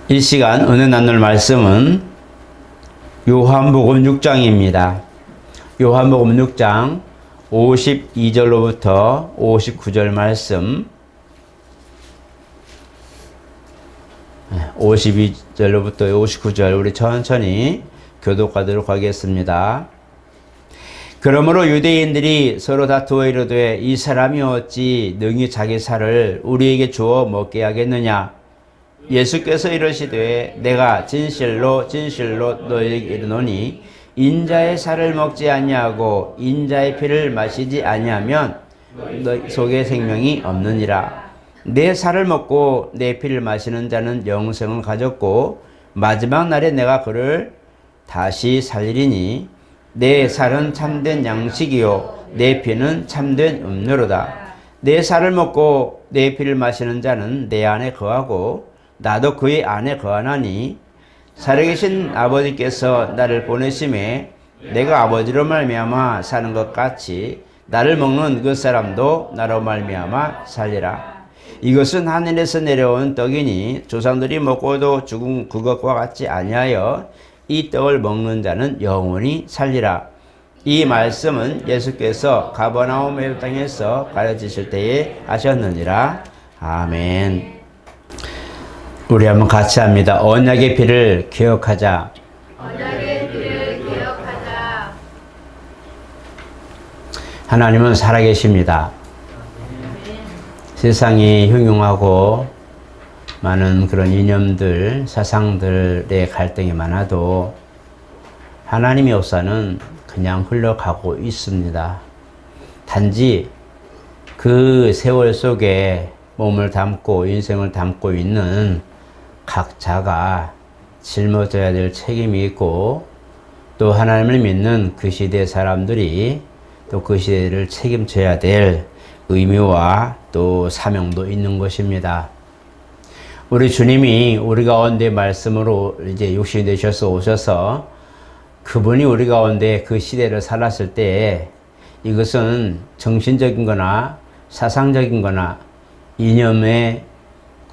이 시간 은혜 나눌 말씀은 요한복음 6장입니다. 요한복음 6장 52절로부터 59절 말씀, 52절로부터 59절 우리 천천히 교독하도록 하겠습니다. 그러므로 유대인들이 서로 다투어 이르되 이 사람이 어찌 능히 자기 살을 우리에게 주어 먹게 하겠느냐. 예수께서 이르시되 내가 진실로 진실로 너희에게 이르노니 인자의 살을 먹지 아니하고 인자의 피를 마시지 아니하면 너희 속에 생명이 없느니라. 내 살을 먹고 내 피를 마시는 자는 영생을 가졌고 마지막 날에 내가 그를 다시 살리리니 내 살은 참된 양식이요 내 피는 참된 음료로다. 내 살을 먹고 내 피를 마시는 자는 내 안에 거하고 나도 그의 안에 거하나니 살아계신 아버지께서 나를 보내심에 내가 아버지로 말미암아 사는 것 같이 나를 먹는 그 사람도 나로 말미암아 살리라. 이것은 하늘에서 내려온 떡이니 조상들이 먹고도 죽은 그것과 같지 아니하여 이 떡을 먹는 자는 영원히 살리라. 이 말씀은 예수께서 가버나움 땅에서 가르치실 때에 하셨느니라. 아멘. 우리 한번 같이 합니다. 언약의 피를 기억하자. 언약의 피를 기억하자. 하나님은 살아계십니다. 세상이 흉흉하고 많은 그런 이념들, 사상들의 갈등이 많아도 하나님의 역사는 그냥 흘러가고 있습니다. 단지 그 세월 속에 몸을 담고 인생을 담고 있는 각자가 짊어져야 될 책임이 있고 또 하나님을 믿는 그 시대 사람들이 또 그 시대를 책임져야 될 의미와 또 사명도 있는 것입니다. 우리 주님이 우리 가운데 말씀으로 이제 육신이 되셔서 오셔서 그분이 우리 가운데 그 시대를 살았을 때 이것은 정신적인 거나 사상적인 거나 이념에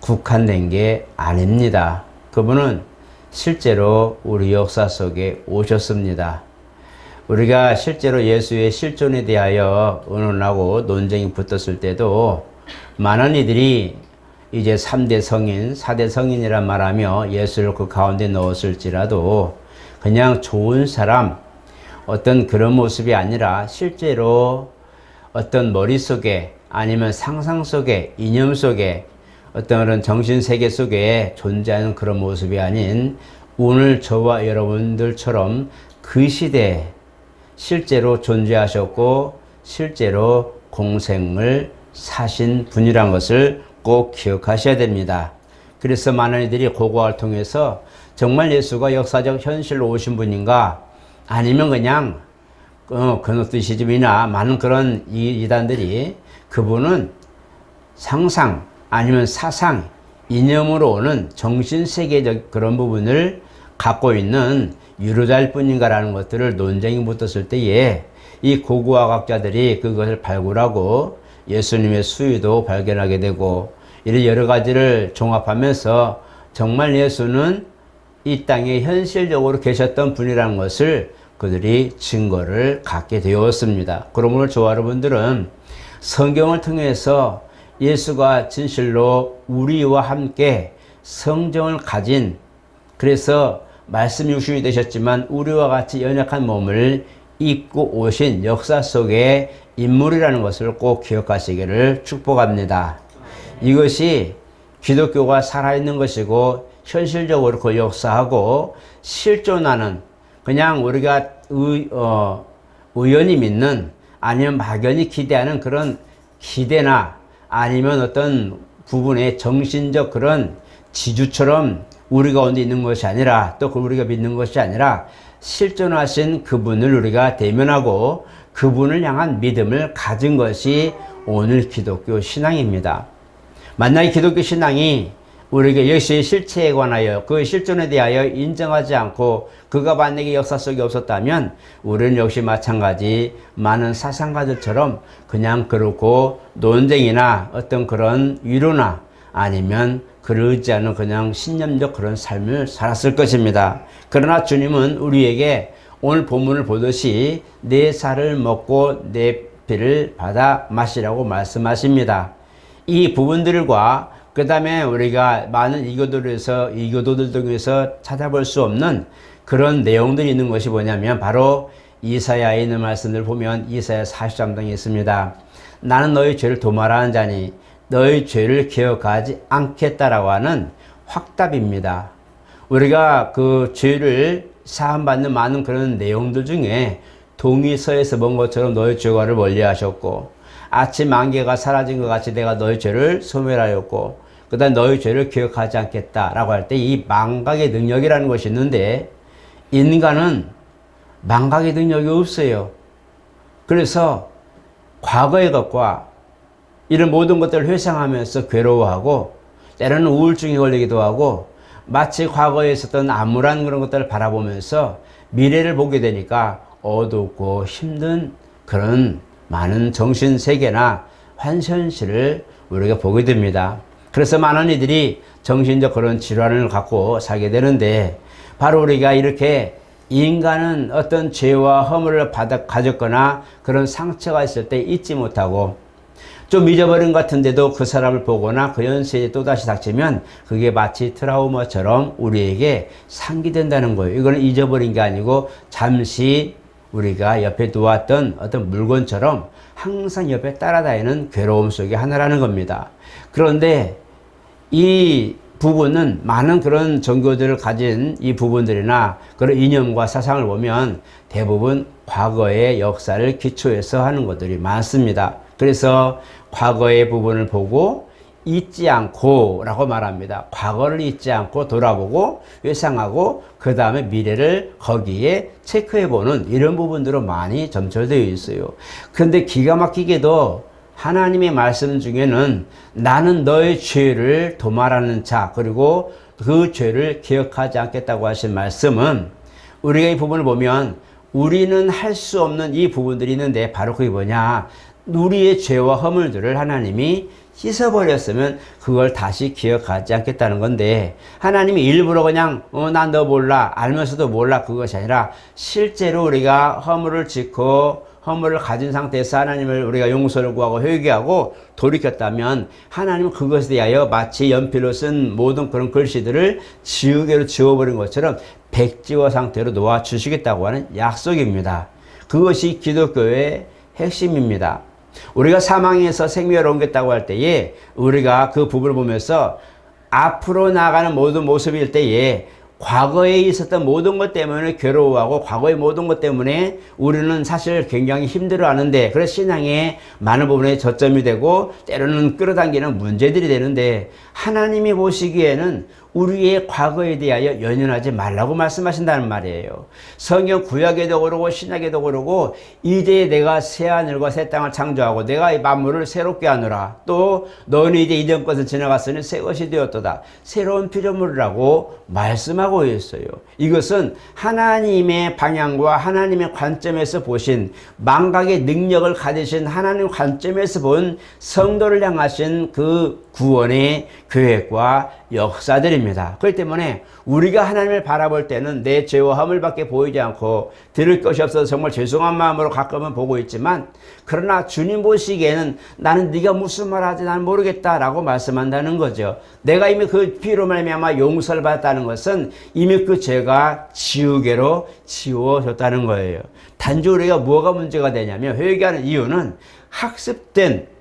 국한된 게 아닙니다. 그분은 실제로 우리 역사 속에 오셨습니다. 우리가 실제로 예수의 실존에 대하여 의논하고 논쟁이 붙었을 때도 많은 이들이 이제 3대 성인, 4대 성인이란 말하며 예수를 그 가운데 넣었을지라도 그냥 좋은 사람, 어떤 그런 모습이 아니라 실제로 어떤 머릿속에 아니면 상상 속에, 이념 속에 어떤 그런 정신세계 속에 존재하는 그런 모습이 아닌 오늘 저와 여러분들처럼 그 시대에 실제로 존재하셨고 실제로 공생을 사신 분이란 것을 꼭 기억하셔야 됩니다. 그래서 많은 이들이 고고를 통해서 정말 예수가 역사적 현실로 오신 분인가 아니면 그냥 그노티시즘이나 많은 그런 이단들이 그분은 상상 아니면 사상, 이념으로 오는 정신세계적 그런 부분을 갖고 있는 유료자일 뿐인가라는 것들을 논쟁이 붙었을 때에 이 고고학자들이 그것을 발굴하고 예수님의 수위도 발견하게 되고 이런 여러 가지를 종합하면서 정말 예수는 이 땅에 현실적으로 계셨던 분이라는 것을 그들이 증거를 갖게 되었습니다. 그러므로 저와 여러분들은 성경을 통해서 예수가 진실로 우리와 함께 성정을 가진 그래서 말씀 육신이 되셨지만 우리와 같이 연약한 몸을 입고 오신 역사 속의 인물이라는 것을 꼭 기억하시기를 축복합니다. 이것이 기독교가 살아있는 것이고 현실적으로 그 역사하고 실존하는 그냥 우리가 의연히 믿는 아니면 막연히 기대하는 그런 기대나 아니면 어떤 부분의 정신적 그런 지주처럼 우리 가운데 있는 것이 아니라 또 우리가 믿는 것이 아니라 실존하신 그분을 우리가 대면하고 그분을 향한 믿음을 가진 것이 오늘 기독교 신앙입니다. 만약에 기독교 신앙이 우리가 예수의 실체에 관하여 그 실존에 대하여 인정하지 않고 그가 만약에 역사 속에 없었다면 우리는 역시 마찬가지 많은 사상가들처럼 그냥 그렇고 논쟁이나 어떤 그런 위로나 아니면 그러지 않은 그냥 신념적 그런 삶을 살았을 것입니다. 그러나 주님은 우리에게 오늘 본문을 보듯이 내 살을 먹고 내 피를 받아 마시라고 말씀하십니다. 이 부분들과 그 다음에 우리가 많은 이교도들 중에서 찾아볼 수 없는 그런 내용들이 있는 것이 뭐냐면 바로 이사야에 있는 말씀을 보면 이사야 43장에 있습니다. 나는 너희 죄를 도말하는 자니 너희 죄를 기억하지 않겠다라고 하는 확답입니다. 우리가 그 죄를 사함받는 많은 그런 내용들 중에 동의서에서 본 것처럼 너희 죄과를 멀리하셨고 아침 안개가 사라진 것 같이 내가 너희 죄를 소멸하였고 그 다음 너희 죄를 기억하지 않겠다라고 할 때 이 망각의 능력이라는 것이 있는데 인간은 망각의 능력이 없어요. 그래서 과거의 것과 이런 모든 것들을 회상하면서 괴로워하고 때로는 우울증이 걸리기도 하고 마치 과거에 있었던 암울한 그런 것들을 바라보면서 미래를 보게 되니까 어둡고 힘든 그런 많은 정신세계나 환현실을 우리가 보게 됩니다. 그래서 많은 이들이 정신적 그런 질환을 갖고 살게 되는데 바로 우리가 이렇게 인간은 어떤 죄와 허물을 가졌거나 그런 상처가 있을 때 잊지 못하고 좀 잊어버린 것 같은데도 그 사람을 보거나 그 연세에 또다시 닥치면 그게 마치 트라우마처럼 우리에게 상기된다는 거예요. 이거는 잊어버린 게 아니고 잠시 우리가 옆에 두었던 어떤 물건처럼 항상 옆에 따라다니는 괴로움 속의 하나라는 겁니다. 그런데 이 부분은 많은 그런 종교들을 가진 이 부분들이나 그런 이념과 사상을 보면 대부분 과거의 역사를 기초해서 하는 것들이 많습니다. 그래서 과거의 부분을 보고 잊지 않고 라고 말합니다. 과거를 잊지 않고 돌아보고 회상하고 그 다음에 미래를 거기에 체크해보는 이런 부분들로 많이 점철되어 있어요. 그런데 기가 막히게도 하나님의 말씀 중에는 나는 너의 죄를 도말하는 자 그리고 그 죄를 기억하지 않겠다고 하신 말씀은 우리가 이 부분을 보면 우리는 할 수 없는 이 부분들이 있는데 바로 그게 뭐냐, 우리의 죄와 허물들을 하나님이 씻어버렸으면 그걸 다시 기억하지 않겠다는 건데 하나님이 일부러 그냥 난 너 몰라 알면서도 몰라 그것이 아니라 실제로 우리가 허물을 짓고 허물을 가진 상태에서 하나님을 우리가 용서를 구하고 회개하고 돌이켰다면 하나님은 그것에 대하여 마치 연필로 쓴 모든 그런 글씨들을 지우개로 지워버린 것처럼 백지화 상태로 놓아주시겠다고 하는 약속입니다. 그것이 기독교의 핵심입니다. 우리가 사망에서 생명을 옮겼다고 할 때에 우리가 그 부분을 보면서 앞으로 나가는 모든 모습일 때에 과거에 있었던 모든 것 때문에 괴로워하고 과거의 모든 것 때문에 우리는 사실 굉장히 힘들어하는데 그래서 신앙의 많은 부분에 저점이 되고 때로는 끌어당기는 문제들이 되는데 하나님이 보시기에는 우리의 과거에 대하여 연연하지 말라고 말씀하신다는 말이에요. 성경 구약에도 그러고 신약에도 그러고 이제 내가 새 하늘과 새 땅을 창조하고 내가 이 만물을 새롭게 하노라. 또 너는 이제 이전 것은 지나갔으니 새 것이 되었도다. 새로운 피조물이라고 말씀하고 있어요. 이것은 하나님의 방향과 하나님의 관점에서 보신 망각의 능력을 가지신 하나님 관점에서 본 성도를 향하신 그 구원의 계획과 역사들입니다. 그렇기 때문에 우리가 하나님을 바라볼 때는 내 죄와 허물밖에 보이지 않고 들을 것이 없어서 정말 죄송한 마음으로 가끔은 보고 있지만 그러나 주님 보시기에는 나는 네가 무슨 말 하지 나는 모르겠다라고 말씀한다는 거죠. 내가 이미 그 피로 말미암아 용서를 받았다는 것은 이미 그 죄가 지우개로 지워졌다는 거예요. 단지 우리가 뭐가 문제가 되냐면 회개하는 이유는 학습된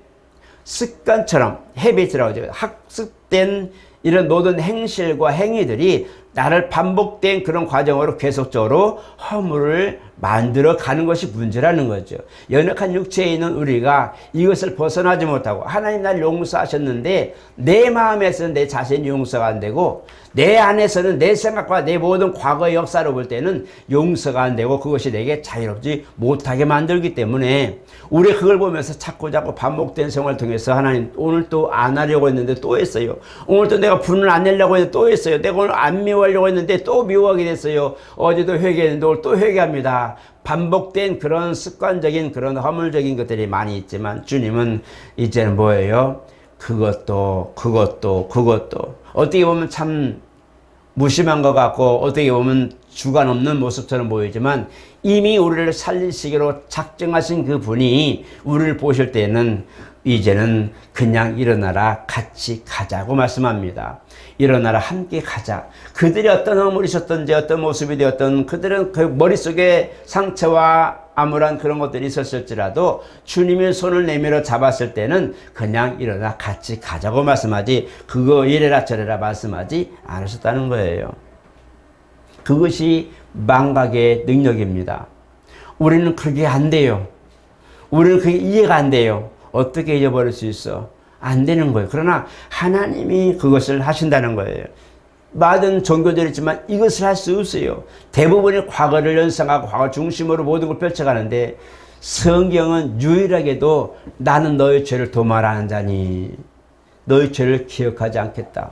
습관처럼 헤비트라고 하죠. 학습된 이런 모든 행실과 행위들이 나를 반복된 그런 과정으로 계속적으로 허물을 만들어 가는 것이 문제라는 거죠. 연약한 육체에 있는 우리가 이것을 벗어나지 못하고 하나님 나를 용서하셨는데 내 마음에서는 내 자신이 용서가 안 되고 내 안에서는 내 생각과 내 모든 과거의 역사를 볼 때는 용서가 안 되고 그것이 내게 자유롭지 못하게 만들기 때문에 우리 그걸 보면서 자꾸 반복된 생활을 통해서 하나님 오늘 또 안 하려고 했는데 또 했어요. 오늘 또 내가 분을 안 내려고 했는데 또 했어요. 내가 오늘 안 미워하려고 했는데 또 미워하게 됐어요. 어제도 회개했는데 오늘 또 회개합니다. 반복된 그런 습관적인 그런 허물적인 것들이 많이 있지만 주님은 이제는 뭐예요? 그것도 어떻게 보면 참 무심한 것 같고 어떻게 보면 주관 없는 모습처럼 보이지만 이미 우리를 살리시기로 작정하신 그 분이 우리를 보실 때는 이제는 그냥 일어나라 같이 가자고 말씀합니다. 일어나라 함께 가자. 그들이 어떤 허물이 있었던지 어떤 모습이 되었던 그들은 그 머릿속에 상처와 암울한 그런 것들이 있었을지라도 주님의 손을 내밀어 잡았을 때는 그냥 일어나 같이 가자고 말씀하지 그거 이래라 저래라 말씀하지 않으셨다는 거예요. 그것이 망각의 능력입니다. 우리는 그게 안 돼요. 우리는 그게 이해가 안 돼요. 어떻게 잊어버릴 수 있어? 안 되는 거예요. 그러나 하나님이 그것을 하신다는 거예요. 많은 종교들이 있지만 이것을 할 수 없어요. 대부분이 과거를 연상하고 과거 중심으로 모든 걸 펼쳐가는데 성경은 유일하게도 나는 너의 죄를 도말하는 자니 너의 죄를 기억하지 않겠다.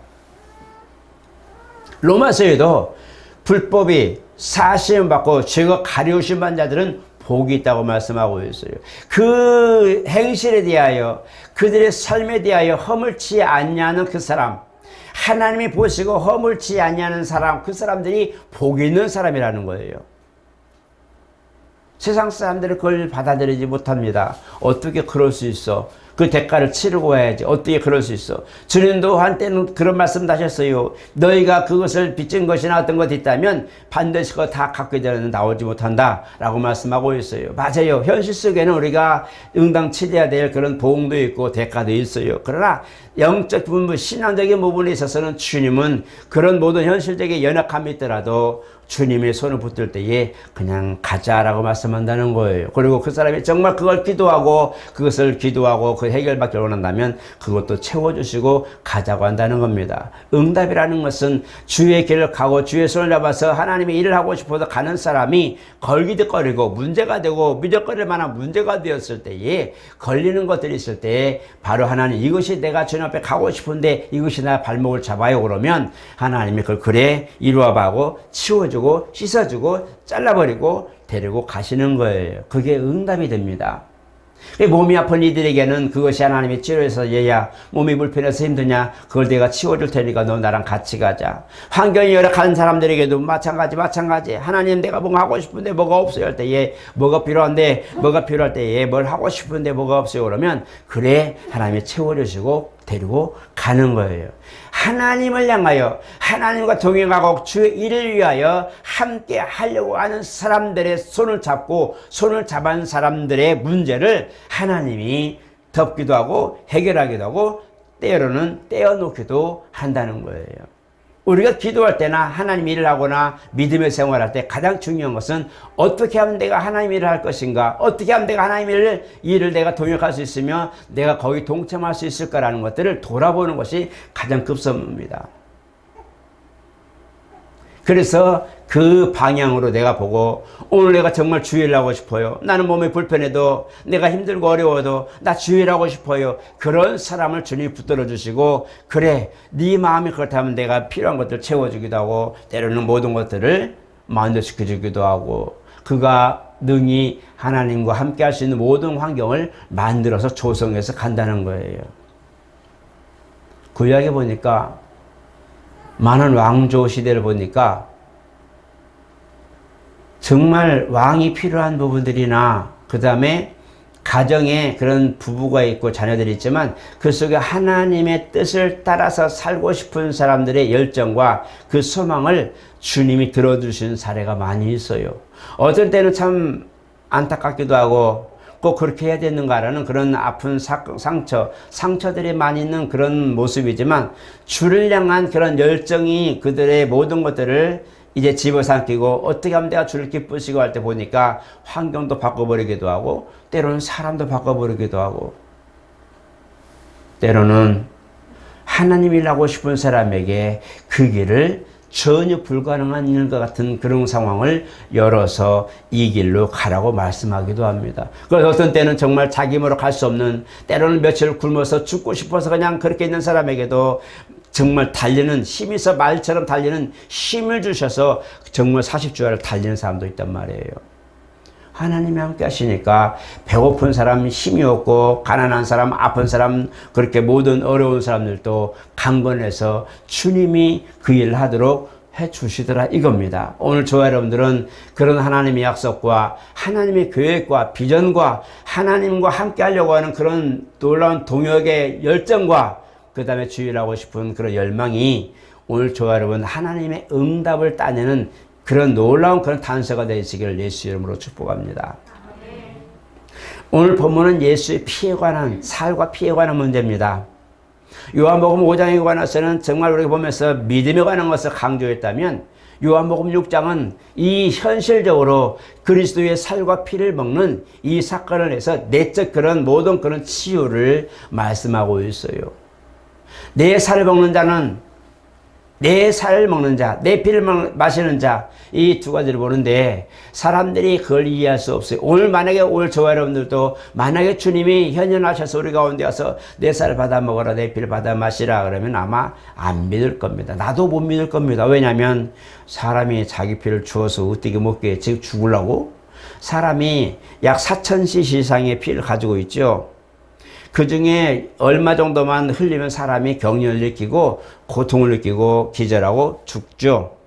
로마서에도 불법이 사시험 받고 죄가 가려우신 반 자들은 복이 있다고 말씀하고 있어요. 그 행실에 대하여 그들의 삶에 대하여 허물치 않냐는 그 사람, 하나님이 보시고 허물치 않냐는 사람, 그 사람들이 복이 있는 사람이라는 거예요. 세상 사람들은 그걸 받아들이지 못합니다. 어떻게 그럴 수 있어? 그 대가를 치르고 와야지. 어떻게 그럴 수 있어? 주님도 한때는 그런 말씀도 하셨어요. 너희가 그것을 빚진 것이나 어떤 것이 있다면 반드시 그거 다 갚기 전에는 나오지 못한다 라고 말씀하고 있어요. 맞아요. 현실 속에는 우리가 응당 치러야 될 그런 보응도 있고 대가도 있어요. 그러나 영적 부분, 신앙적인 부분에 있어서는 주님은 그런 모든 현실적인 연약함이 있더라도 주님의 손을 붙들 때에 그냥 가자라고 말씀한다는 거예요. 그리고 그 사람이 정말 그걸 기도하고 그것을 기도하고 그 해결받기 원한다면 그것도 채워주시고 가자고 한다는 겁니다. 응답이라는 것은 주의 길을 가고 주의 손을 잡아서 하나님의 일을 하고 싶어서 가는 사람이 걸기득거리고 문제가 되고 미적거릴 만한 문제가 되었을 때에 걸리는 것들이 있을 때에 바로 하나님 이것이 내가 주님 앞에 가고 싶은데 이것이 나 발목을 잡아요 그러면 하나님이 그걸 그래 이루어가고 치워주고 씻어주고 잘라버리고 데리고 가시는 거예요. 그게 응답이 됩니다. 몸이 아픈 이들에게는 그것이 하나님의 치료해서 얘야 몸이 불편해서 힘드냐 그걸 내가 치워줄 테니까 너 나랑 같이 가자. 환경이 열악한 사람들에게도 마찬가지 하나님 내가 뭔가 하고 싶은데 뭐가 없어요 할 때에 뭐가 필요한데 뭐가 필요할 때에 뭘 하고 싶은데 뭐가 없어요 그러면 그래 하나님이 채워주시고 데리고 가는 거예요. 하나님을 향하여 하나님과 동행하고 주의 일을 위하여 함께 하려고 하는 사람들의 손을 잡고 손을 잡은 사람들의 문제를 하나님이 덮기도 하고 해결하기도 하고 때로는 떼어놓기도 한다는 거예요. 우리가 기도할 때나 하나님 일을 하거나 믿음의 생활할 때 가장 중요한 것은 어떻게 하면 내가 하나님 일을 할 것인가, 어떻게 하면 내가 하나님 일을 내가 동역할 수 있으며 내가 거기 동참할 수 있을까라는 것들을 돌아보는 것이 가장 급선무입니다. 그래서 그 방향으로 내가 보고 오늘 내가 정말 주일을 하고 싶어요. 나는 몸이 불편해도 내가 힘들고 어려워도 나 주일 하고 싶어요. 그런 사람을 주님이 붙들어 주시고 그래 네 마음이 그렇다면 내가 필요한 것들 채워주기도 하고 때로는 모든 것들을 만족시켜 주기도 하고 그가 능히 하나님과 함께 할 수 있는 모든 환경을 만들어서 조성해서 간다는 거예요. 구약에 보니까 많은 왕조 시대를 보니까 정말 왕이 필요한 부분들이나 그 다음에 가정에 그런 부부가 있고 자녀들이 있지만 그 속에 하나님의 뜻을 따라서 살고 싶은 사람들의 열정과 그 소망을 주님이 들어주시는 사례가 많이 있어요. 어떤 때는 참 안타깝기도 하고 꼭 그렇게 해야 되는가라는 그런 아픈 상처들이 많이 있는 그런 모습이지만 주를 향한 그런 열정이 그들의 모든 것들을 이제 집어삼키고 어떻게 하면 내가 주를 기쁘시고 할 때 보니까 환경도 바꿔버리기도 하고 때로는 사람도 바꿔버리기도 하고 때로는 하나님 일 하고 싶은 사람에게 그 길을 전혀 불가능한 일과 같은 그런 상황을 열어서 이 길로 가라고 말씀하기도 합니다. 그래서 어떤 때는 정말 자기 힘으로 갈 수 없는 때로는 며칠 굶어서 죽고 싶어서 그냥 그렇게 있는 사람에게도 정말 달리는 힘이 있어 말처럼 달리는 힘을 주셔서 정말 40주야를 달리는 사람도 있단 말이에요. 하나님이 함께 하시니까 배고픈 사람 힘이 없고 가난한 사람 아픈 사람 그렇게 모든 어려운 사람들도 강건해서 주님이 그 일을 하도록 해주시더라 이겁니다. 오늘 저와 여러분들은 그런 하나님의 약속과 하나님의 계획과 비전과 하나님과 함께 하려고 하는 그런 놀라운 동역의 열정과 그 다음에 주일하고 싶은 그런 열망이 오늘 저와 여러분 하나님의 응답을 따내는 그런 놀라운 그런 단서가 되시기를 예수 이름으로 축복합니다. 오늘 본문은 예수의 피에 관한 살과 피에 관한 문제입니다. 요한복음 5장에 관해서는 정말 우리가 보면서 믿음에 관한 것을 강조했다면 요한복음 6장은 이 현실적으로 그리스도의 살과 피를 먹는 이 사건을 해서 내적 그런 모든 그런 치유를 말씀하고 있어요. 내 살을 먹는 자는 내 살을 먹는 자, 내 피를 마시는 자, 이 두 가지를 보는데 사람들이 그걸 이해할 수 없어요. 오늘 저와 여러분들도 만약에 주님이 현현하셔서 우리 가운데 와서 내 살을 받아 먹어라, 내 피를 받아 마시라 그러면 아마 안 믿을 겁니다. 나도 못 믿을 겁니다. 왜냐하면 사람이 자기 피를 주어서 어떻게 먹게 지금 죽으려고? 사람이 약 4,000cc 이상의 피를 가지고 있죠. 그 중에 얼마 정도만 흘리면 사람이 경련을 느끼고 고통을 느끼고 기절하고 죽죠.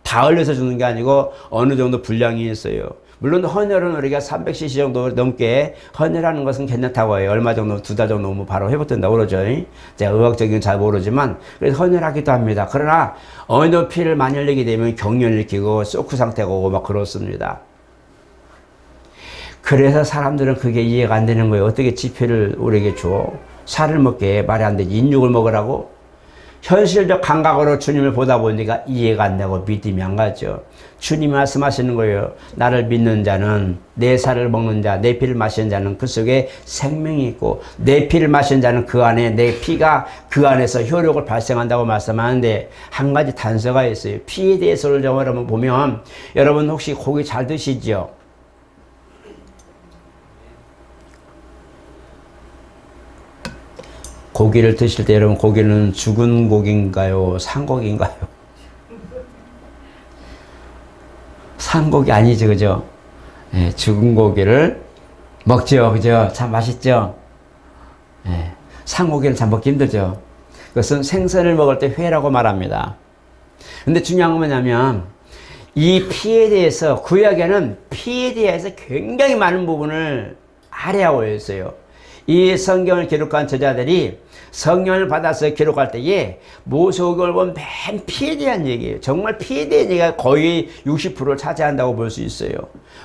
다 흘려서 죽는 게 아니고 어느 정도 분량이 있어요. 물론 헌혈은 우리가 300cc 정도 넘게 헌혈하는 것은 괜찮다고 해요. 얼마 정도, 2달 정도 오면 바로 회복된다고 그러죠. 제가 의학적인 잘 모르지만 그래서 헌혈하기도 합니다. 그러나 어느 정도 피를 많이 흘리게 되면 경련을 느끼고 쇼크 상태가 오고 막 그렇습니다. 그래서 사람들은 그게 이해가 안 되는 거예요. 어떻게 지피를 우리에게 줘? 살을 먹게 말이 안 되지. 인육을 먹으라고? 현실적 감각으로 주님을 보다 보니까 이해가 안 되고 믿음이 안 가죠. 주님이 말씀하시는 거예요. 나를 믿는 자는 내 살을 먹는 자, 내 피를 마시는 자는 그 속에 생명이 있고 내 피를 마시는 자는 그 안에 내 피가 그 안에서 효력을 발생한다고 말씀하는데 한 가지 단서가 있어요. 피에 대해서를 여러분 보면 여러분 혹시 고기 잘 드시죠? 고기를 드실 때 여러분 고기는 죽은 고기인가요? 산 고기인가요? 산 고기 아니죠, 그죠? 예, 죽은 고기를 먹죠, 그죠? 참 맛있죠? 예, 산 고기를 참 먹기 힘들죠. 그것은 생선을 먹을 때 회라고 말합니다. 근데 중요한 건 뭐냐면 이 피에 대해서 구약에는 피에 대해서 굉장히 많은 부분을 할애하고 있어요. 이 성경을 기록한 저자들이 성령을 받아서 기록할 때에 모세오경을 보면 맨 피에 대한 얘기예요. 정말 피에 대한 얘기가 거의 60%를 차지한다고 볼 수 있어요.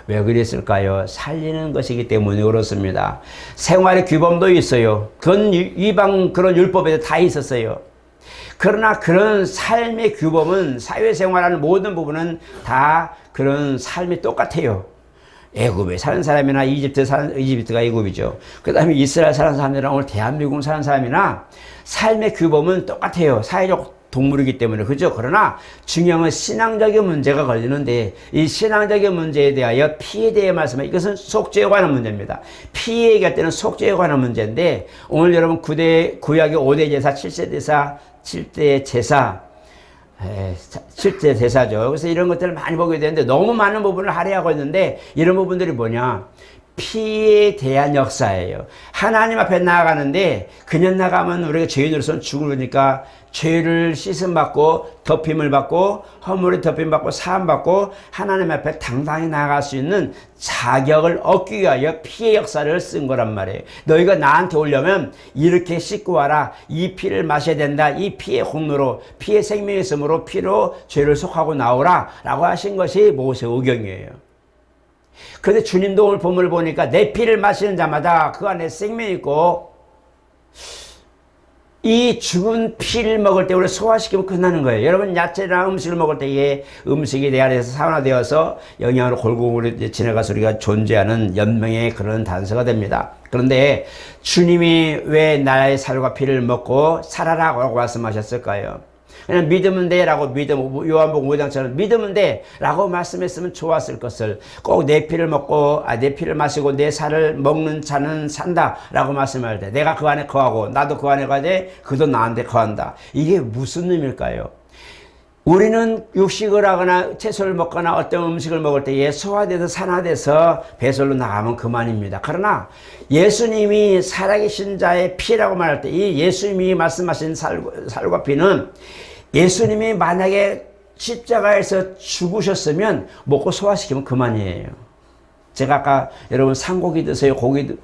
왜 그랬을까요? 살리는 것이기 때문에 그렇습니다. 생활의 규범도 있어요. 그건 이방 그런 율법에도 다 있었어요. 그러나 그런 삶의 규범은 사회생활하는 모든 부분은 다 그런 삶이 똑같아요. 애굽에 사는 사람이나 이집트가 애굽이죠. 그 다음에 이스라엘 사는 사람이나 오늘 대한민국 사는 사람이나 삶의 규범은 똑같아요. 사회적 동물이기 때문에. 그죠? 그러나 중요한 건 신앙적인 문제가 걸리는데 이 신앙적인 문제에 대하여 피에 대해 말씀해. 이것은 속죄에 관한 문제입니다. 피에 얘기할 때는 속죄에 관한 문제인데 오늘 여러분 구약의 5대 제사, 7대 제사 7대 제사죠. 그래서 이런 것들을 많이 보게 되는데 너무 많은 부분을 할애하고 있는데 이런 부분들이 뭐냐? 피에 대한 역사예요. 하나님 앞에 나아가는데 그냥 나가면 우리가 죄인으로서는 죽으니까 죄를 씻음받고 덮임을 받고 허물의 덮임받고 사함받고 하나님 앞에 당당히 나아갈 수 있는 자격을 얻기 위하여 피의 역사를 쓴 거란 말이에요. 너희가 나한테 오려면 이렇게 씻고 와라. 이 피를 마셔야 된다. 이 피의 공로로 피의 생명의 있음으로 피로 죄를 속하고 나오라 라고 하신 것이 모세오경이에요. 그런데 주님도 오늘 본문을 보니까 내 피를 마시는 자마다 그 안에 생명이 있고 이 죽은 피를 먹을 때 우리 소화시키면 끝나는 거예요. 여러분 야채나 음식을 먹을 때에 음식이 내 안에서 산화되어서 영양으로 골고루 지나가서 우리가 존재하는 연명의 그런 단서가 됩니다. 그런데 주님이 왜 나의 살과 피를 먹고 살아라고 말씀하셨을까요? 그냥 믿으면 돼 라고 요한복음 5장처럼 믿으면 돼 라고 말씀했으면 좋았을 것을 꼭 내 피를 먹고 내 피를 마시고 내 살을 먹는 자는 산다 라고 말씀할 때 내가 그 안에 거하고 나도 그 안에 거하되 그도 나한테 거한다. 이게 무슨 의미일까요? 우리는 육식을 하거나 채소를 먹거나 어떤 음식을 먹을 때에 소화돼서 산화돼서 배설로 나가면 그만입니다. 그러나 예수님이 살아계신 자의 피라고 말할 때 이 예수님이 말씀하신 살과 피는 예수님이 만약에 십자가에서 죽으셨으면 먹고 소화시키면 그만이에요. 제가 아까 여러분 산고기 드세요,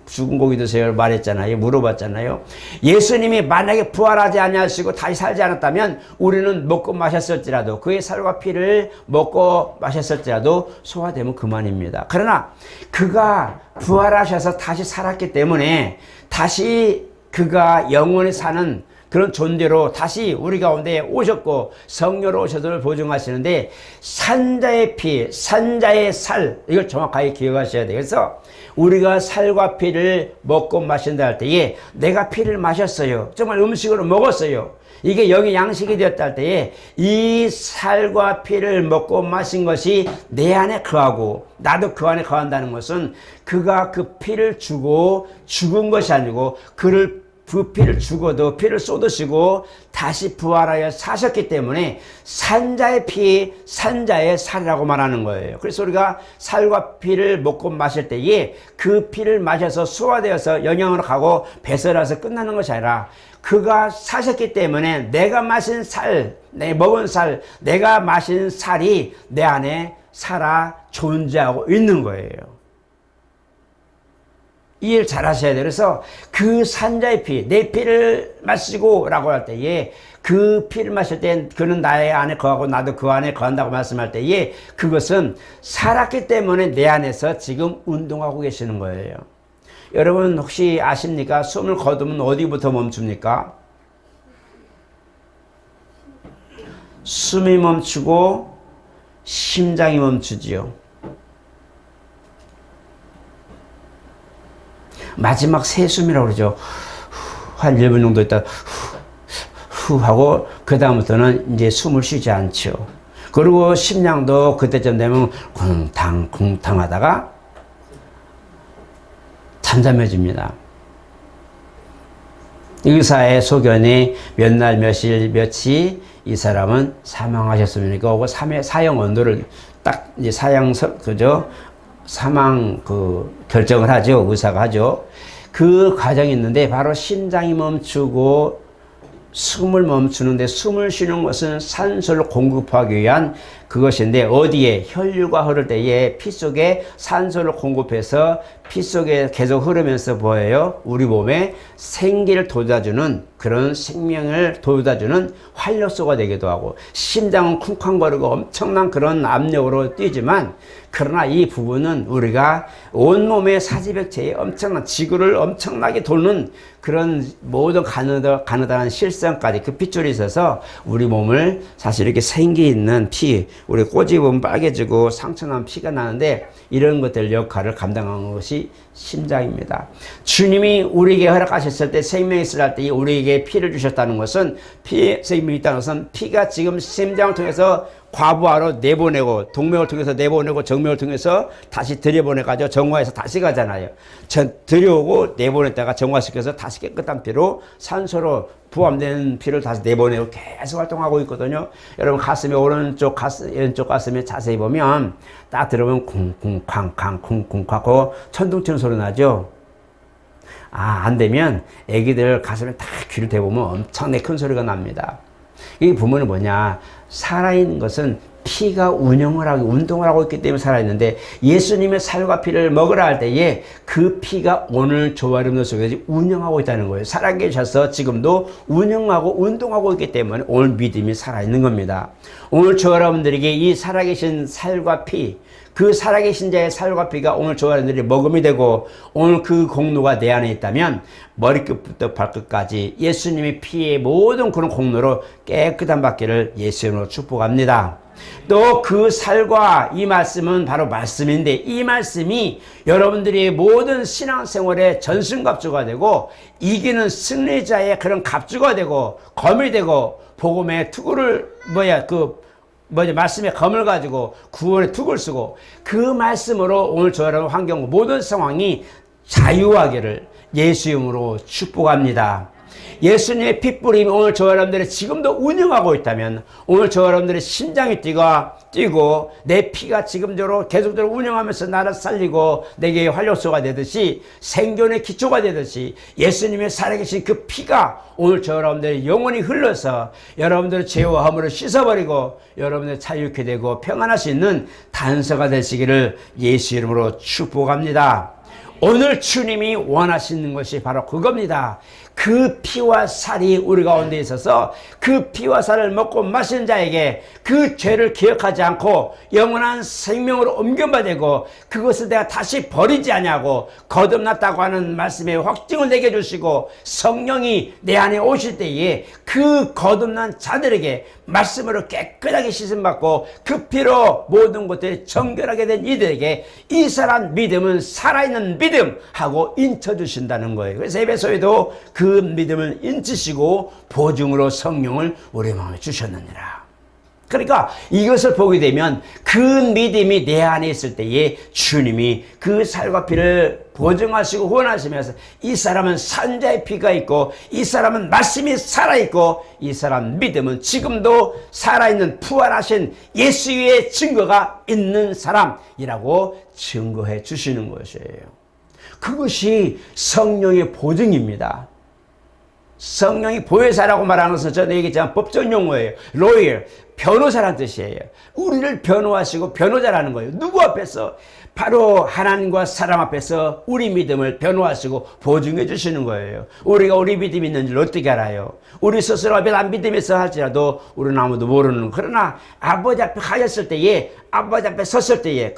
죽은 고기 드세요 말했잖아요. 물어봤잖아요. 예수님이 만약에 부활하지 아니하시고 다시 살지 않았다면 우리는 먹고 마셨을지라도 그의 살과 피를 먹고 마셨을지라도 소화되면 그만입니다. 그러나 그가 부활하셔서 다시 살았기 때문에 다시 그가 영원히 사는 그런 존재로 다시 우리 가운데 오셨고 성령으로 오셔서 보증하시는데 산자의 피, 산자의 살, 이걸 정확하게 기억하셔야 돼요. 그래서 우리가 살과 피를 먹고 마신다 할 때에 내가 피를 마셨어요. 정말 음식으로 먹었어요. 이게 영의 양식이 되었다 할 때에 이 살과 피를 먹고 마신 것이 내 안에 거하고 나도 그 안에 거한다는 것은 그가 그 피를 주고 죽은 것이 아니고 그 피를 죽어도 피를 쏟으시고 다시 부활하여 사셨기 때문에 산자의 피, 산자의 살이라고 말하는 거예요. 그래서 우리가 살과 피를 먹고 마실 때에 그 피를 마셔서 소화되어서 영양으로 가고 배설해서 끝나는 것이 아니라 그가 사셨기 때문에 내가 마신 살, 내 먹은 살, 내가 마신 살이 내 안에 살아 존재하고 있는 거예요. 이해를 잘 하셔야 돼요. 그래서 그 산자의 피, 내 피를 마시고 라고 할 때에 그 피를 마실 때 그는 나의 안에 거하고 나도 그 안에 거한다고 말씀할 때에 그것은 살았기 때문에 내 안에서 지금 운동하고 계시는 거예요. 여러분 혹시 아십니까? 숨을 거두면 어디부터 멈춥니까? 숨이 멈추고 심장이 멈추지요. 마지막 새숨이라고 그러죠. 한 1분 정도 있다 후 하고 그 다음부터는 이제 숨을 쉬지 않죠. 그리고 심장도 그때쯤 되면 쿵탕 하다가 잠잠해집니다. 의사의 소견이 몇 날 며칠 며칠 이 사람은 사망하셨습니까? 하고 사형 언도를 딱 이제 그죠? 사망 결정을 하죠. 의사가 하죠. 그 과정이 있는데 바로 심장이 멈추고 숨을 멈추는데 숨을 쉬는 것은 산소를 공급하기 위한 그것인데 어디에 혈류가 흐를 때에 피 속에 산소를 공급해서 피 속에 계속 흐르면서 보여요. 우리 몸에 생기를 돋아주는 그런 생명을 돋아주는 활력소가 되기도 하고 심장은 쿵쾅거리고 엄청난 그런 압력으로 뛰지만 그러나 이 부분은 우리가 온몸의 사지백체에 엄청난 지구를 엄청나게 돕는 그런 모든 가느다란 실성까지 그 핏줄이 있어서 우리 몸을 사실 이렇게 생기 있는 피 우리 꼬집으면 빨개지고 상처난 피가 나는데 이런 것들 역할을 감당하는 것이 심장입니다. 주님이 우리에게 허락하셨을 때 생명이 있을 때 우리에게 피를 주셨다는 것은 생명이 있다는 것은 피가 지금 심장을 통해서 과부하로 내보내고 동맥을 통해서 내보내고 정맥을 통해서 다시 들여보내가지고 정화해서 다시 가잖아요. 들여오고 내보냈다가 정화시켜서 다시 깨끗한 피로 산소로 부함된 피를 다시 내보내고 계속 활동하고 있거든요. 여러분 가슴에 왼쪽 가슴에 자세히 보면 딱 들으면 쿵쿵쾅쾅 쿵쿵쾅고 천둥 치는 소리 나죠. 안 되면 애기들 가슴에 딱 귀를 대보면 엄청나게 큰 소리가 납니다. 이 부분은 뭐냐? 살아있는 것은 피가 운동을 하고 있기 때문에 살아있는데 예수님의 살과 피를 먹으라 할 때에 그 피가 오늘 저와 여러분들 속에서 운영하고 있다는 거예요. 살아계셔서 지금도 운영하고 운동하고 있기 때문에 오늘 믿음이 살아있는 겁니다. 오늘 저와 여러분들에게 이 살아계신 살과 피, 그 살아계신 자의 살과 피가 오늘 저와 여러분들이 먹음이 되고 오늘 그 공로가 내 안에 있다면 머리끝부터 발끝까지 예수님의 피의 모든 그런 공로로 깨끗한 받기를 예수님으로 축복합니다. 또 그 살과 이 말씀은 바로 말씀인데 이 말씀이 여러분들이 모든 신앙생활의 전승갑주가 되고 이기는 승리자의 그런 갑주가 되고 검이 되고 복음의 투구를 말씀의 검을 가지고 구원의 투구를 쓰고 그 말씀으로 오늘 저 여러분 환경 모든 상황이 자유하기를 예수 이름으로 축복합니다. 예수님의 핏부림이 오늘 저 여러분들이 지금도 운영하고 있다면, 오늘 저 여러분들의 심장이 뛰고 내 피가 지금대로 계속적으로 운영하면서 나를 살리고 내게 활력소가 되듯이, 생존의 기초가 되듯이 예수님의 살아계신 그 피가 오늘 저 여러분들의 영혼이 흘러서 여러분들의 죄와 허물을 씻어버리고 여러분들의 자유케 되고 평안할 수 있는 단서가 되시기를 예수 이름으로 축복합니다. 오늘 주님이 원하시는 것이 바로 그겁니다. 그 피와 살이 우리 가운데 있어서 그 피와 살을 먹고 마시는 자에게 그 죄를 기억하지 않고 영원한 생명으로 옮겨받고, 그것을 내가 다시 버리지 않냐고 거듭났다고 하는 말씀에 확증을 내게 주시고, 성령이 내 안에 오실 때에 그 거듭난 자들에게 말씀으로 깨끗하게 씻음받고 그 피로 모든 것들이 정결하게 된 이들에게 이 사람 믿음은 살아있는 믿음 하고 인쳐주신다는 거예요. 그래서 에베소에도 그 믿음을 인치시고 보증으로 성령을 우리 마음에 주셨느니라. 그러니까 이것을 보게 되면 그 믿음이 내 안에 있을 때에 주님이 그 살과 피를 보증하시고 후원하시면서 이 사람은 산자의 피가 있고, 이 사람은 말씀이 살아있고, 이 사람 믿음은 지금도 살아있는 부활하신 예수의 증거가 있는 사람이라고 증거해 주시는 것이에요. 그것이 성령의 보증입니다. 성령이 보혜사라고 말하는 것은 전에 얘기했지만 법적 용어예요. 로열, 변호사라는 뜻이에요. 우리를 변호하시고 변호자라는 거예요. 누구 앞에서? 바로 하나님과 사람 앞에서 우리 믿음을 변호하시고 보증해 주시는 거예요. 우리가 우리 믿음이 있는 줄 어떻게 알아요? 우리 스스로 앞에 안 믿음이 있어 할지라도 우리는 아무도 모르는. 그러나 아버지 앞에 가셨을 때에, 아버지 앞에 섰을 때에,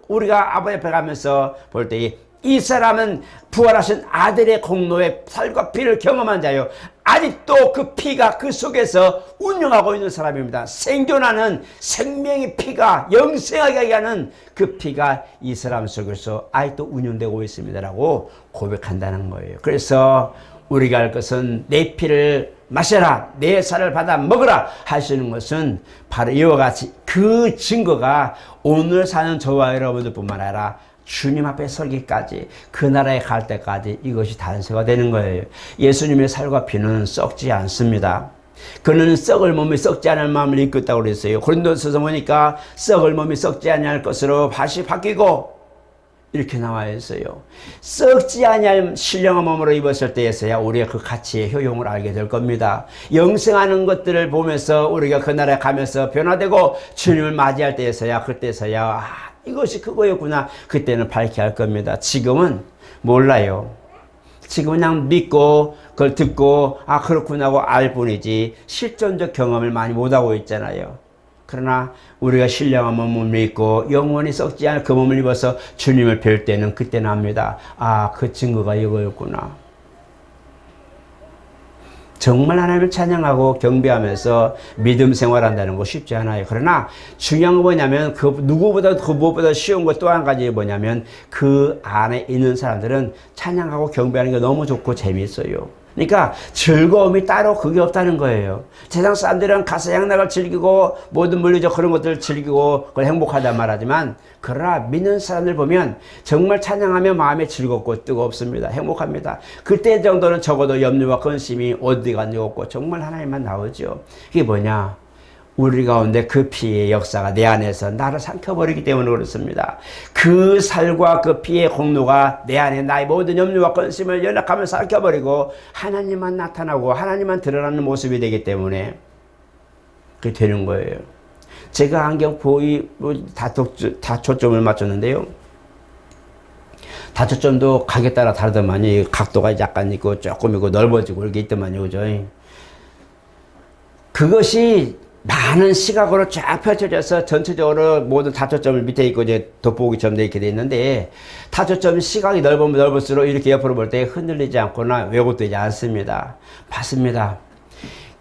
우리가 아버지 앞에 가면서 볼 때에 이 사람은 부활하신 아들의 공로의 살과 피를 경험한 자요, 아직도 그 피가 그 속에서 운영하고 있는 사람입니다. 생존하는 생명의 피가, 영생하게 하게 하는 그 피가 이 사람 속에서 아직도 운영되고 있습니다라고 고백한다는 거예요. 그래서 우리가 할 것은 내 피를 마셔라, 내 살을 받아 먹으라 하시는 것은 바로 이와 같이 그 증거가 오늘 사는 저와 여러분들 뿐만 아니라 주님 앞에 서기까지, 그 나라에 갈 때까지 이것이 단서가 되는 거예요. 예수님의 살과 피는 썩지 않습니다. 그는 썩을 몸이 썩지 않을 마음을 이끌었다고 그랬어요. 고린도서서 보니까 썩을 몸이 썩지 않을 것으로 다시 바뀌고 이렇게 나와 있어요. 썩지 아니할 신령한 몸으로 입었을 때에서야 우리가 그 가치의 효용을 알게 될 겁니다. 영생하는 것들을 보면서 우리가 그 나라에 가면서 변화되고 주님을 맞이할 때에서야, 그때서야 이것이 그거였구나, 그때는 밝게 할 겁니다. 지금은 몰라요. 지금은 그냥 믿고 그걸 듣고 그렇구나 하고 알 뿐이지 실존적 경험을 많이 못하고 있잖아요. 그러나 우리가 신령한 몸을 입고 영원히 썩지 않을 그 몸을 입어서 주님을 뵐 때는 그때는 압니다. 그 증거가 이거였구나. 정말 하나님을 찬양하고 경배하면서 믿음 생활한다는 거 쉽지 않아요. 그러나 중요한 건 뭐냐면 무엇보다 쉬운 것 또 한 가지 뭐냐면 그 안에 있는 사람들은 찬양하고 경배하는 게 너무 좋고 재미있어요. 그러니까 즐거움이 따로 그게 없다는 거예요. 세상 사람들은 가서 양락을 즐기고 모든 물리적 그런 것들을 즐기고 그걸 행복하단 말하지만, 그러나 믿는 사람들 보면 정말 찬양하면 마음이 즐겁고 뜨겁습니다. 행복합니다. 그때 정도는 적어도 염려와 근심이 어디 간지 없고 정말 하나님만 나오죠. 이게 뭐냐? 우리 가운데 그 피의 역사가 내 안에서 나를 삼켜버리기 때문에 그렇습니다. 그 살과 그 피의 공로가 내 안에 나의 모든 염려와 근심을 연락하며 삼켜버리고 하나님만 나타나고 하나님만 드러나는 모습이 되기 때문에 그게 되는 거예요. 제가 안경 보이 다초점을 맞췄는데요. 다초점도 각에 따라 다르더만요. 각도가 약간 있고 조금 있고 넓어지고 이렇게 있더만요. 그죠? 그것이 많은 시각으로 쫙 펼쳐져서 전체적으로 모든 다초점을 밑에 있고 이제 돋보기처럼 이렇게 돼 있는데, 다초점 시각이 넓으면 넓을수록 이렇게 옆으로 볼 때 흔들리지 않거나 왜곡되지 않습니다. 맞습니다.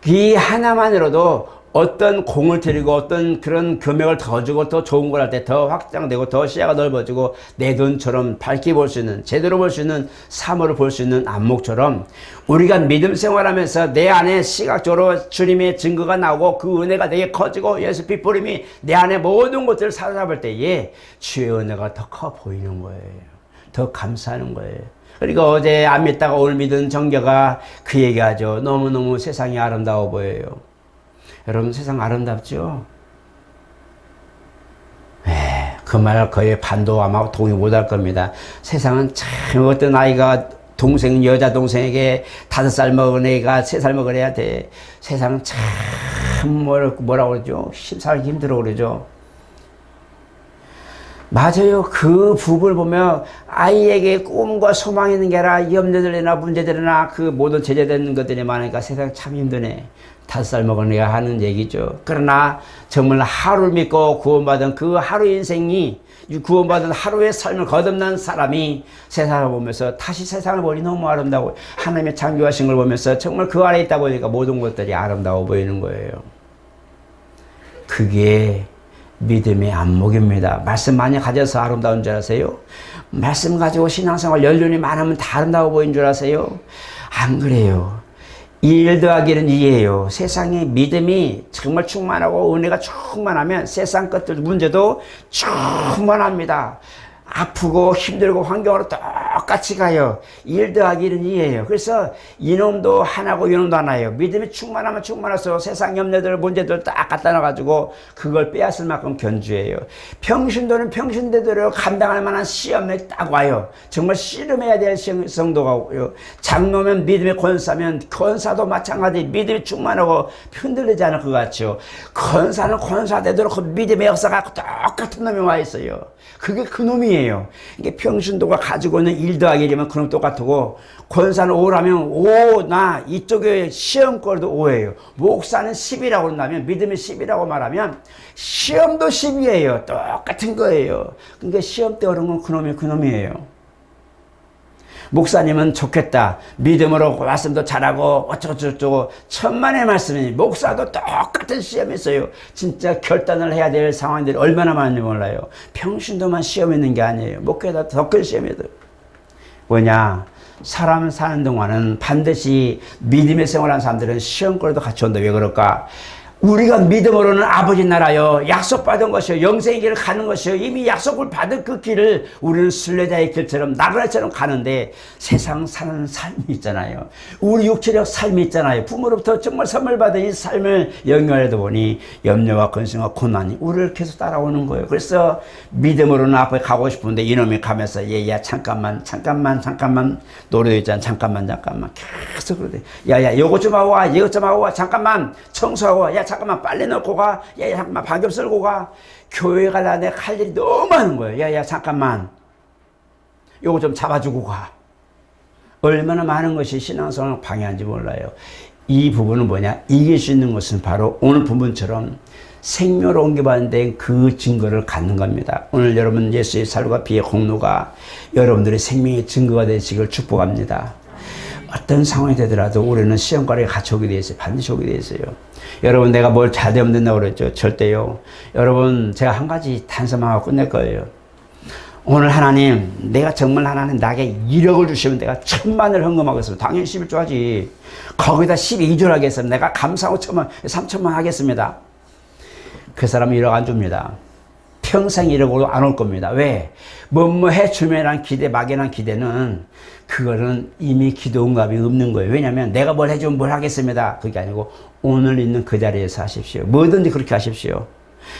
이 하나만으로도 어떤 공을 들이고 어떤 그런 금액을 더 주고 더 좋은 걸 할 때 더 확장되고 더 시야가 넓어지고 내 눈처럼 밝게 볼 수 있는, 제대로 볼 수 있는, 사물을 볼 수 있는 안목처럼 우리가 믿음 생활하면서 내 안에 시각적으로 주님의 증거가 나오고 그 은혜가 되게 커지고 예수 핏부림이 내 안에 모든 것들을 사로잡을 때에 주의 은혜가 더 커 보이는 거예요. 더 감사하는 거예요. 그리고 어제 안 믿다가 오늘 믿은 정교가 그 얘기하죠. 너무너무 세상이 아름다워 보여요. 여러분 세상 아름답죠? 그 말 거의 반도 아마 동의 못할 겁니다. 세상은 참 어떤 아이가 동생 여자 동생에게 5살 먹은 애가 3살 먹은 애야 돼. 세상은 참 뭐라고 그러죠? 살기 힘들어 그러죠. 맞아요. 그 부부를 보면 아이에게 꿈과 소망이 있는 게 아니라 염려들이나 문제들이나 그 모든 제재되는 것들이 많으니까 세상 참 힘드네. 5살 먹은 애가 하는 얘기죠. 그러나 정말 하루를 믿고 구원받은 그 하루 인생이 구원받은 하루의 삶을 거듭난 사람이 세상을 보면서 다시 세상을 보니 너무 아름다워. 하나님의 창조하신 걸 보면서 정말 그 안에 있다 보니까 모든 것들이 아름다워 보이는 거예요. 그게 믿음의 안목입니다. 말씀 많이 가져서 아름다운 줄 아세요? 말씀 가지고 신앙생활 연륜이 많으면 다 아름다워 보이는 줄 아세요? 안 그래요. 1 더하기 1은 2예요. 세상에 믿음이 정말 충만하고 은혜가 충만하면 세상 것들 문제도 충만합니다. 아프고 힘들고 환경으로 똑같이 가요. 1 더하기 1은 2예요. 그래서 이놈도 하나고 이놈도 하나예요. 믿음이 충만하면 충만할수록 세상 염려들 문제들 딱 갖다 놔가지고 그걸 빼앗을 만큼 견주해요. 평신도는 평신대대로 감당할 만한 시험에 딱 와요. 정말 씨름해야 될 성도가 오고요. 장로면 믿음의 권사면 권사도 마찬가지 믿음이 충만하고 흔들리지 않을 것 같죠. 권사는 권사대대로 그 믿음의 역사가 똑같은 놈이 와 있어요. 그게 그 놈이에요. 이게 평신도가 가지고 있는 1 더하기 1이면 그놈 똑같고, 권사는 5라면 5, 나 이쪽에 시험거리도 5예요. 목사는 10이라고 한다면, 믿음이 10이라고 말하면 시험도 10이에요. 똑같은 거예요. 그러니까 시험 때 어려운 건 그놈이에요. 목사님은 좋겠다. 믿음으로 말씀도 잘하고 어쩌고저쩌고 천만의 말씀이니 목사도 똑같은 시험이 있어요. 진짜 결단을 해야 될 상황들이 얼마나 많은지 몰라요. 평신도만 시험 있는 게 아니에요. 목회도 더 큰 시험이에요. 뭐냐? 사람 사는 동안은 반드시 믿음의 생활하는 사람들은 시험거리도 같이 온다. 왜 그럴까? 우리가 믿음으로는 아버지 나라요, 약속받은 것이요, 영생의 길을 가는 것이요, 이미 약속을 받은 그 길을 우리는 순례자의 길처럼 나그네처럼 가는데, 세상 사는 삶이 있잖아요. 우리 육체적 삶이 있잖아요. 부모로부터 정말 선물 받은 이 삶을 영위하려다 보니 염려와 근심과 고난이 우리를 계속 따라오는 거예요. 그래서 믿음으로는 앞에 가고 싶은데 이놈이 가면서 얘야 잠깐만 노래도 있잖아. 잠깐만 계속 그러대. 야야 이것 좀 하고 와, 이것 좀 하고 와, 잠깐만 청소하고 와, 야 잠깐만 빨래 넣고 가, 야 잠깐만 방귀 썰고 가. 교회 가려면 내가 할 일이 너무 많은 거예요. 야야 잠깐만 요거 좀 잡아주고 가. 얼마나 많은 것이 신앙생활을 방해하는지 몰라요. 이 부분은 뭐냐? 이길 수 있는 것은 바로 오늘 부분처럼 생명으로 옮겨받는 그 증거를 갖는 겁니다. 오늘 여러분 예수의 살과 피의 공로가 여러분들의 생명의 증거가 되시길 축복합니다. 어떤 상황이 되더라도 우리는 시험거리에 같이 오게 되어 있어요. 반드시 오게 되어 있어요. 여러분 내가 뭘 잘 되면 된다고 그랬죠? 절대요. 여러분 제가 한 가지 단서만 하고 끝낼 거예요. 오늘 하나님, 내가 정말 하나님 나에게 1억을 주시면 내가 1000만을 헌금하겠습니다. 당연히 11조 하지. 거기다 12조를 하겠습니다. 내가 감사하고 3천만 하겠습니다. 그 사람은 1억 안 줍니다. 평생 1억으로 안 올 겁니다. 왜? 뭐뭐 해주면한 기대, 막연한 기대는 그거는 이미 기도 응답이 없는 거예요. 왜냐하면 내가 뭘 해주면 뭘 하겠습니다. 그게 아니고 오늘 있는 그 자리에서 하십시오. 뭐든지 그렇게 하십시오.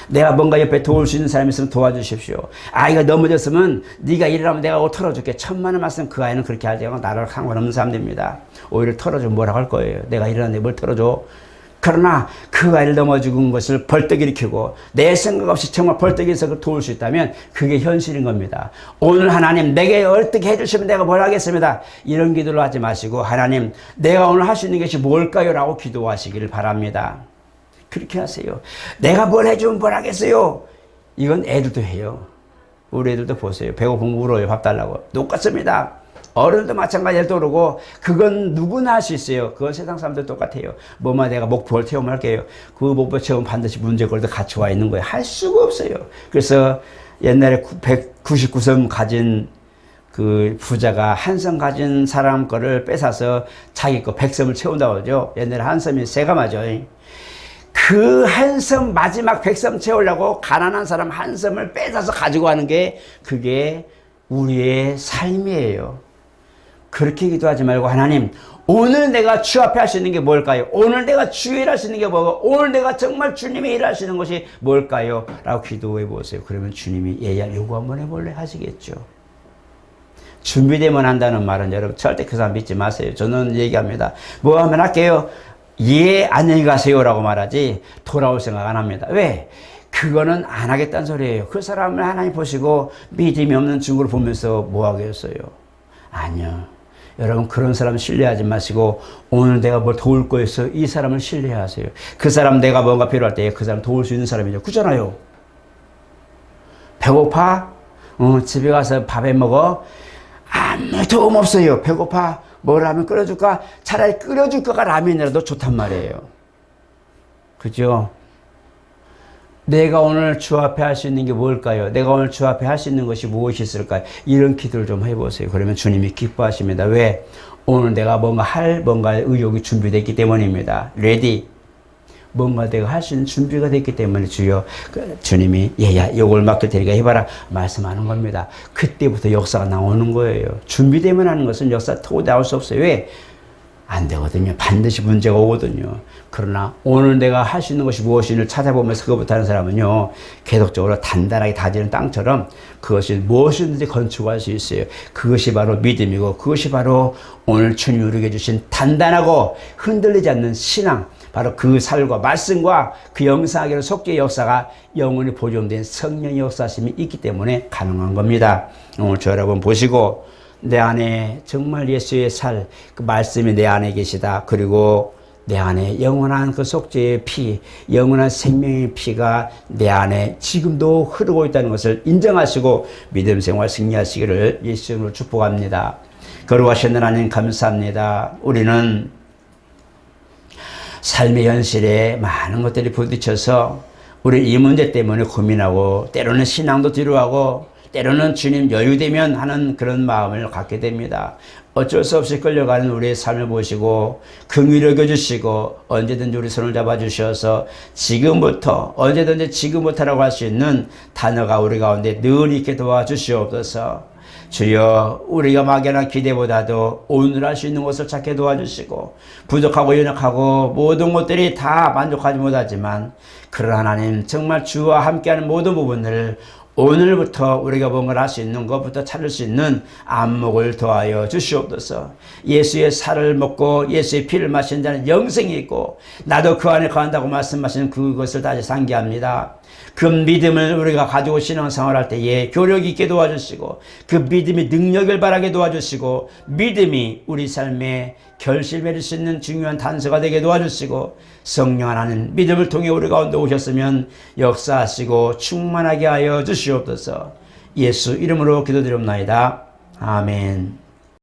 내가 뭔가 옆에 도울 수 있는 사람이 있으면 도와주십시오. 아이가 넘어졌으면 네가 일어나면 내가 옷 털어줄게. 1000만원 말씀 그 아이는 그렇게 하지 않고 나를 상관없는 사람들입니다. 오히려 털어주면 뭐라고 할 거예요. 내가 일어났는데 뭘 털어줘. 그러나 그 아이를 넘어 죽은 것을 벌떡 일으키고 내 생각 없이 정말 벌떡 일어서 도울 수 있다면 그게 현실인 겁니다. 오늘 하나님 내게 어떻게 해주시면 내가 뭘 하겠습니다. 이런 기도를 하지 마시고 하나님 내가 오늘 할 수 있는 것이 뭘까요? 라고 기도하시기를 바랍니다. 그렇게 하세요. 내가 뭘 해주면 뭘 하겠어요? 이건 애들도 해요. 우리 애들도 보세요. 배고프면 울어요. 밥 달라고. 똑같습니다. 어른도 마찬가지로 그러고 그건 누구나 할 수 있어요. 그건 세상 사람들 똑같아요. 뭐만 내가 목표를 체험할게요. 그 목표 체험 반드시 문제거리도 같이 와 있는 거예요. 할 수가 없어요. 그래서 옛날에 199섬 가진 그 부자가 한 섬 가진 사람 거를 뺏어서 자기 거 100섬을 채운다고 그러죠. 옛날에 한 섬이 새가 맞아요. 그 한 섬 마지막 100섬 채우려고 가난한 사람 한 섬을 뺏어서 가지고 가는 게 그게 우리의 삶이에요. 그렇게 기도하지 말고 하나님 오늘 내가 주 앞에 할 수 있는 게 뭘까요? 오늘 내가 주의 일할 수 있는 게 뭐고 오늘 내가 정말 주님의 일을 하시는 것이 뭘까요? 라고 기도해 보세요. 그러면 주님이 얘야 요거 한번 해볼래 하시겠죠. 준비되면 한다는 말은 여러분 절대 그 사람 믿지 마세요. 저는 얘기합니다. 뭐 하면 할게요. 예 안녕히 가세요라고 말하지 돌아올 생각 안 합니다. 왜? 그거는 안 하겠다는 소리예요. 그 사람을 하나님 보시고 믿음이 없는 중국을 보면서 뭐 하겠어요? 아니요. 여러분 그런 사람 신뢰하지 마시고 오늘 내가 뭘 도울 거였어 이 사람을 신뢰하세요. 그 사람 내가 뭔가 필요할 때 그 사람 도울 수 있는 사람이죠. 그렇잖아요. 배고파? 집에 가서 밥해 먹어? 아무 도움 없어요. 배고파? 뭘 하면 끓여줄까? 차라리 끓여줄 거가 라면이라도 좋단 말이에요. 그죠? 내가 오늘 주 앞에 할 수 있는 게 뭘까요? 내가 오늘 주 앞에 할 수 있는 것이 무엇이 있을까요? 이런 기도를 좀 해보세요. 그러면 주님이 기뻐하십니다. 왜? 오늘 내가 뭔가의 의욕이 준비됐기 때문입니다. 레디. 뭔가 내가 할 수 있는 준비가 됐기 때문에 주여 주님이 얘야 요걸 맡길 테니까 해봐라 말씀하는 겁니다. 그때부터 역사가 나오는 거예요. 준비되면 하는 것은 역사 타고 나올 수 없어요. 왜? 안 되거든요. 반드시 문제가 오거든요. 그러나 오늘 내가 할 수 있는 것이 무엇인지를 찾아보면서 그것부터 하는 사람은요. 계속적으로 단단하게 다지는 땅처럼 그것이 무엇이든지 건축할 수 있어요. 그것이 바로 믿음이고 그것이 바로 오늘 주님이 우리에게 주신 단단하고 흔들리지 않는 신앙 바로 그 살과 말씀과 그 영상하기로 속죄의 역사가 영원히 보존된 성령의 역사심이 있기 때문에 가능한 겁니다. 오늘 저 여러분 보시고 내 안에 정말 예수의 살, 그 말씀이 내 안에 계시다. 그리고 내 안에 영원한 그 속죄의 피, 영원한 생명의 피가 내 안에 지금도 흐르고 있다는 것을 인정하시고 믿음 생활 승리하시기를 예수 이름으로 축복합니다. 거룩하신 하나님 감사합니다. 우리는 삶의 현실에 많은 것들이 부딪혀서 우리 이 문제 때문에 고민하고 때로는 신앙도 뒤로하고 때로는 주님 여유되면 하는 그런 마음을 갖게 됩니다. 어쩔 수 없이 끌려가는 우리의 삶을 보시고 긍휼히 여겨주시고 언제든지 우리 손을 잡아주셔서 지금부터 언제든지 지금부터라고 할 수 있는 단어가 우리 가운데 늘 있게 도와주시옵소서. 주여 우리가 막연한 기대보다도 오늘 할 수 있는 것을 찾게 도와주시고 부족하고 연약하고 모든 것들이 다 만족하지 못하지만 그러나 하나님 정말 주와 함께하는 모든 부분을 오늘부터 우리가 뭔가를 할 수 있는 것부터 찾을 수 있는 안목을 더하여 주시옵소서. 예수의 살을 먹고 예수의 피를 마신 자는 영생이 있고 나도 그 안에 거한다고 말씀하시는 그것을 다시 상기합니다. 그 믿음을 우리가 가지고 신앙생활할 때에 교력 있게 도와주시고 그 믿음이 능력을 발하게 도와주시고 믿음이 우리 삶에 결실 맺을 수 있는 중요한 단서가 되게 도와주시고 성령 하나님 믿음을 통해 우리 가운데 오셨으면 역사하시고 충만하게 하여 주시옵소서. 예수 이름으로 기도드립니다. 아멘.